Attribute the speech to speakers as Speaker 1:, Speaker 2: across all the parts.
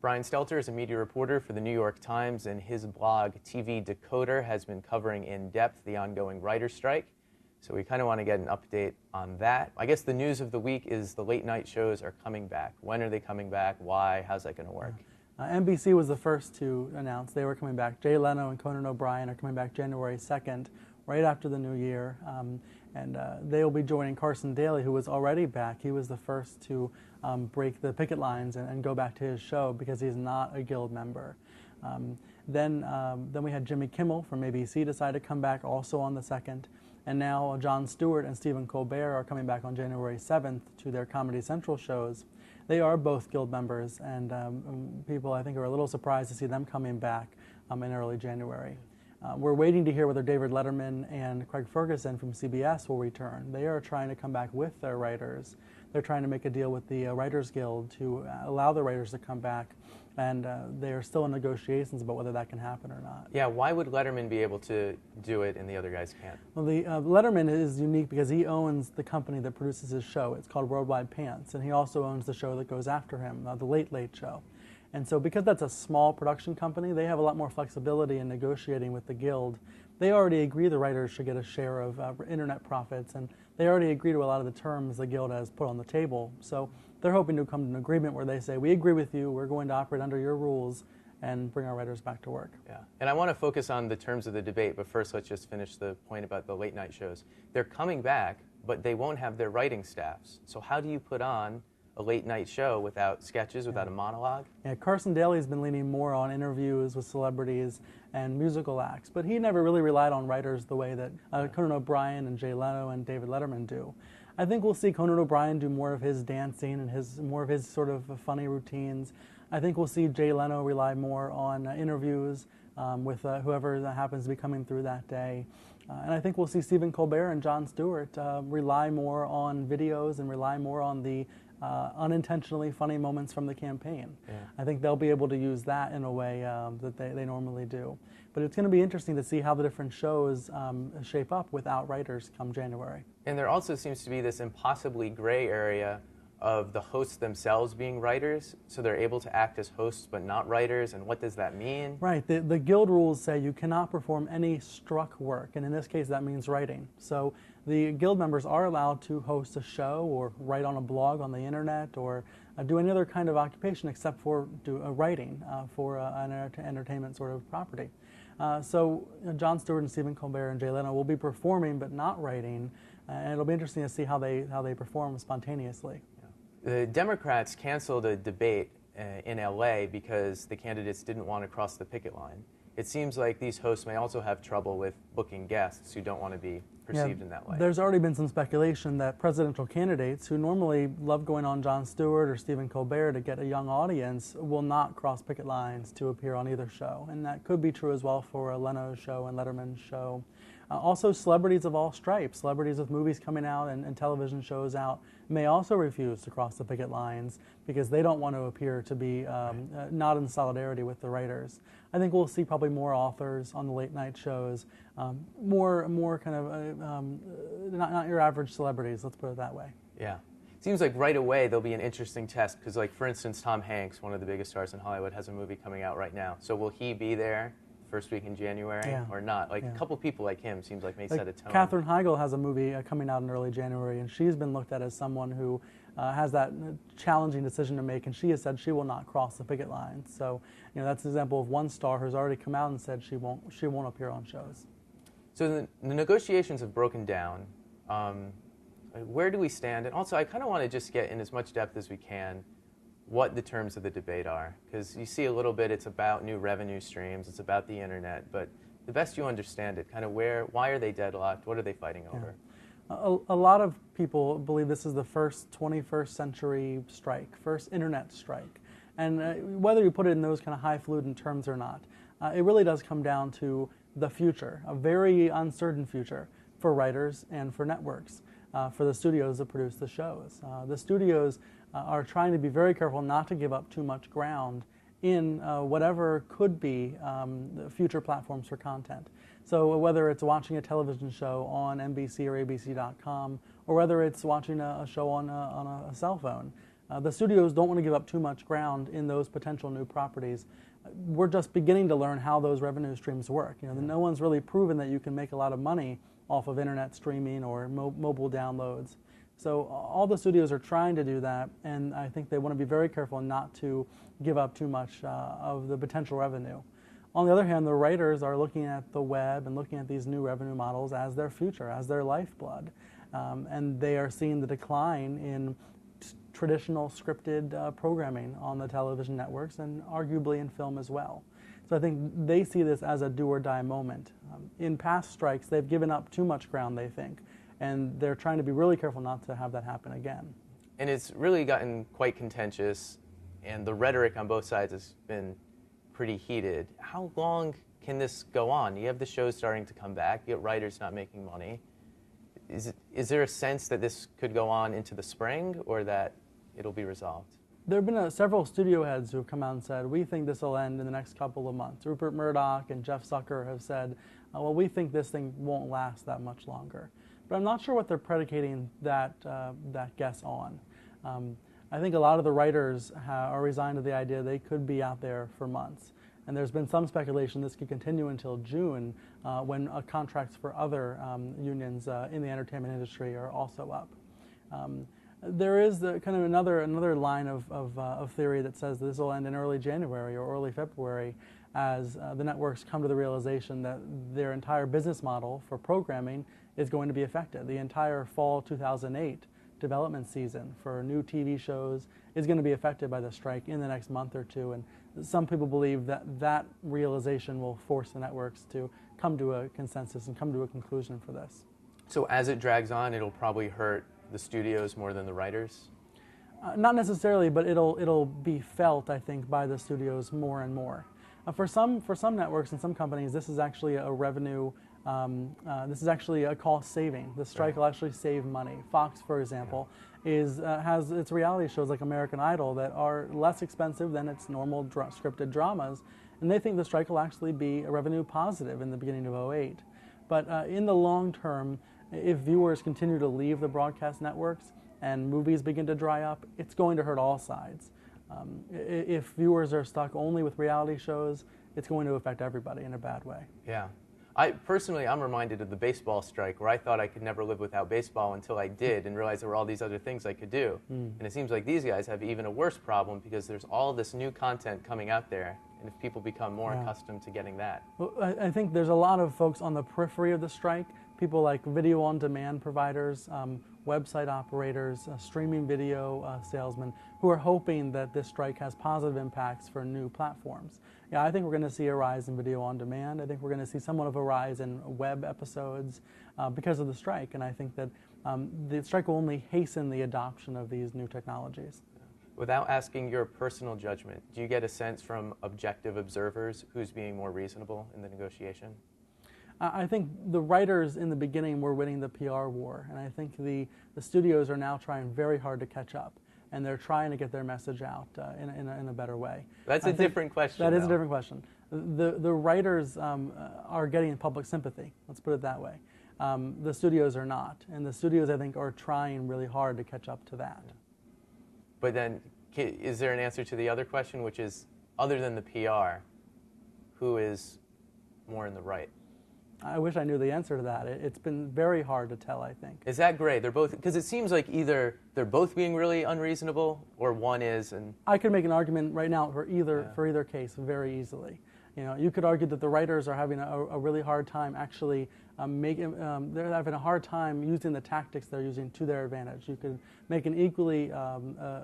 Speaker 1: Brian Stelter is a media reporter for the New York Times, and his blog, TV Decoder, has been covering in depth the ongoing writer's strike. So we kind of want to get an update on that. I guess the news of the week is the late night shows are coming back. When are they coming back? Why? How's that going to work?
Speaker 2: NBC was the first to announce they were coming back. Jay Leno and Conan O'Brien are coming back January 2nd, right after the new year. They will be joining Carson Daly, who was already back. He was the first to break the picket lines and go back to his show because he's not a Guild member. Then we had Jimmy Kimmel from ABC decide to come back also on the 2nd. And now Jon Stewart and Stephen Colbert are coming back on January 7th to their Comedy Central shows. They are both Guild members, and people, I think, are a little surprised to see them coming back in early January. We're waiting to hear whether David Letterman and Craig Ferguson from CBS will return. They are trying to come back with their writers. They're trying to make a deal with the Writers Guild to allow the writers to come back, and they are still in negotiations about whether that can happen or not.
Speaker 1: Yeah, why would Letterman be able to do it and the other guys can't?
Speaker 2: Well, Letterman is unique because he owns the company that produces his show. It's called Worldwide Pants, and he also owns the show that goes after him, The Late Late Show. And so because that's a small production company, they have a lot more flexibility in negotiating with the Guild. They already agree the writers should get a share of internet profits, and they already agree to a lot of the terms the Guild has put on the table. So they're hoping to come to an agreement where they say, we agree with you, we're going to operate under your rules, and bring our writers back to work.
Speaker 1: Yeah, and I want to focus on the terms of the debate, but first let's just finish the point about the late night shows. They're coming back, but they won't have their writing staffs. So how do you put on a late night show without sketches, without a monologue?
Speaker 2: Yeah, Carson Daly's been leaning more on interviews with celebrities and musical acts, but he never really relied on writers the way that Conan O'Brien and Jay Leno and David Letterman do. I think we'll see Conan O'Brien do more of his dancing and more of his sort of funny routines. I think we'll see Jay Leno rely more on interviews with whoever happens to be coming through that day. And I think we'll see Stephen Colbert and Jon Stewart rely more on videos and rely more on the unintentionally funny moments from the campaign. Yeah. I think they'll be able to use that in a way that they normally do. But it's going to be interesting to see how the different shows shape up without writers come January.
Speaker 1: And there also seems to be this impossibly gray area of the hosts themselves being writers, so they're able to act as hosts but not writers, and what does that mean?
Speaker 2: Right. The Guild rules say you cannot perform any struck work, and in this case that means writing. So the Guild members are allowed to host a show or write on a blog on the internet or do any other kind of occupation except for writing for an entertainment sort of property. So Jon Stewart and Stephen Colbert and Jay Leno will be performing but not writing, and it'll be interesting to see how they perform spontaneously.
Speaker 1: The Democrats canceled a debate in LA because the candidates didn't want to cross the picket line. It seems like these hosts may also have trouble with booking guests who don't want to be perceived in that way.
Speaker 2: There's already been some speculation that presidential candidates who normally love going on Jon Stewart or Stephen Colbert to get a young audience will not cross picket lines to appear on either show. And that could be true as well for Leno's show and Letterman's show. Also, celebrities of all stripes, celebrities with movies coming out and television shows out, may also refuse to cross the picket lines because they don't want to appear to be not in solidarity with the writers. I think we'll see probably more authors on the late night shows, more kind of not your average celebrities, let's put it that way.
Speaker 1: Yeah. Seems like right away there'll be an interesting test because, like, for instance, Tom Hanks, one of the biggest stars in Hollywood, has a movie coming out right now. So will he be there first week in January or not? Like, a couple people like him seems like may set a tone.
Speaker 2: Katherine Heigl has a movie coming out in early January, and she's been looked at as someone who has that challenging decision to make, and she has said she will not cross the picket line. So, that's an example of one star who's already come out and said she won't appear on shows.
Speaker 1: So the negotiations have broken down. Where do we stand? And also, I kind of want to just get in as much depth as we can what the terms of the debate are, because you see a little bit it's about new revenue streams, it's about the internet, but the best you understand it, kind of why are they deadlocked, what are they fighting over?
Speaker 2: A lot of people believe this is the first 21st century strike, first internet strike, and whether you put it in those kind of highfalutin terms or not, it really does come down to the future, a very uncertain future for writers and for networks, for the studios that produce the shows. The studios are trying to be very careful not to give up too much ground in whatever could be future platforms for content. So whether it's watching a television show on NBC or ABC.com, or whether it's watching a show on a cell phone, The studios don't want to give up too much ground in those potential new properties. We're just beginning to learn how those revenue streams work. No one's really proven that you can make a lot of money off of internet streaming or mobile downloads. So all the studios are trying to do that, and I think they want to be very careful not to give up too much of the potential revenue. On the other hand, the writers are looking at the web and looking at these new revenue models as their future, as their lifeblood. And they are seeing the decline in traditional scripted programming on the television networks and arguably in film as well. So I think they see this as a do or die moment. In past strikes, they've given up too much ground, they think, and they're trying to be really careful not to have that happen again.
Speaker 1: And it's really gotten quite contentious, and the rhetoric on both sides has been pretty heated. How long can this go on? You have the shows starting to come back, you get writers not making money. Is there a sense that this could go on into the spring, or that it'll be resolved?
Speaker 2: There have been several studio heads who have come out and said, we think this will end in the next couple of months. Rupert Murdoch and Jeff Zucker have said, well, we think this thing won't last that much longer. But I'm not sure what they're predicating that guess on. I think a lot of the writers are resigned to the idea they could be out there for months. And there's been some speculation this could continue until June, when contracts for other unions in the entertainment industry are also up. There is kind of another line of theory that says this will end in early January or early February, as the networks come to the realization that their entire business model for programming is going to be affected. The entire fall 2008 development season for new TV shows is going to be affected by the strike in the next month or two, and some people believe that realization will force the networks to come to a consensus and come to a conclusion for this.
Speaker 1: So as it drags on, it'll probably hurt the studios more than the writers?
Speaker 2: Not necessarily, but it'll be felt, I think, by the studios more and more. For some networks and some companies, this is actually a revenue. This is actually a cost saving. The strike will actually save money. Fox, for example, has its reality shows like American Idol that are less expensive than its normal scripted dramas, and they think the strike will actually be a revenue positive in the beginning of '08. But in the long term, if viewers continue to leave the broadcast networks and movies begin to dry up, it's going to hurt all sides. If viewers are stuck only with reality shows, it's going to affect everybody in a bad way.
Speaker 1: Yeah. I'm reminded of the baseball strike, where I thought I could never live without baseball until I did and realized there were all these other things I could do. And it seems like these guys have even a worse problem because there's all this new content coming out there, and if people become more accustomed to getting that.
Speaker 2: Well, I think there's a lot of folks on the periphery of the strike, people like video-on-demand providers, website operators, streaming video salesmen, who are hoping that this strike has positive impacts for new platforms. Yeah, I think we're going to see a rise in video on demand. I think we're going to see somewhat of a rise in web episodes because of the strike, and I think that the strike will only hasten the adoption of these new technologies.
Speaker 1: Without asking your personal judgment, do you get a sense from objective observers who's being more reasonable in the negotiation?
Speaker 2: I think the writers in the beginning were winning the PR war, and I think the studios are now trying very hard to catch up, and they're trying to get their message out in a better way.
Speaker 1: That's a different question.
Speaker 2: That is a different question. The writers are getting public sympathy, let's put it that way. The studios are not, and the studios, I think, are trying really hard to catch up to that.
Speaker 1: But then, is there an answer to the other question, which is, other than the PR, who is more in the right?
Speaker 2: I wish I knew the answer to that. It's been very hard to tell, I think.
Speaker 1: Is that gray? They're both, because it seems like either they're both being really unreasonable, or one is. And I
Speaker 2: could make an argument right now for either case very easily. You could argue that the writers are having a really hard time actually they're having a hard time using the tactics they're using to their advantage. You could make an equally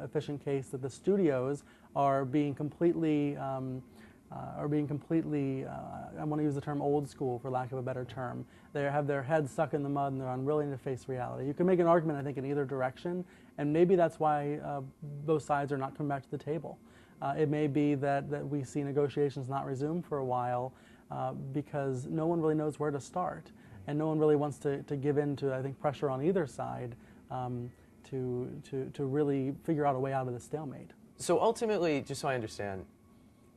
Speaker 2: efficient case that the studios are being completely I want to use the term old school for lack of a better term. They have their heads stuck in the mud and they're unwilling to face reality. You can make an argument, I think, in either direction, and maybe that's why both sides are not coming back to the table. It may be that we see negotiations not resume for a while because no one really knows where to start, and no one really wants to give in to, I think, pressure on either side to really figure out a way out of the stalemate.
Speaker 1: So ultimately, just so I understand,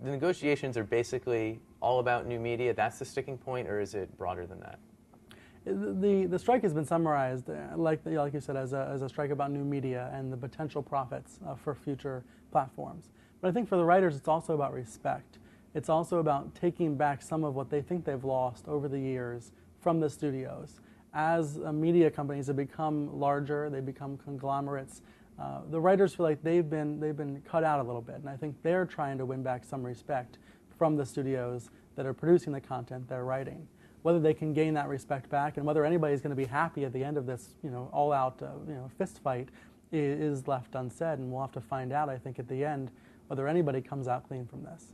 Speaker 1: the negotiations are basically all about new media. That's the sticking point, or is it broader than that?
Speaker 2: The strike has been summarized, like you said, as a strike about new media and the potential profits for future platforms. But I think for the writers, it's also about respect. It's also about taking back some of what they think they've lost over the years from the studios. As media companies have become larger, they become conglomerates. The writers feel like they've been cut out a little bit, and I think they're trying to win back some respect from the studios that are producing the content they're writing. Whether they can gain that respect back and whether anybody's going to be happy at the end of this, all-out, fist fight is left unsaid, and we'll have to find out, I think, at the end whether anybody comes out clean from this.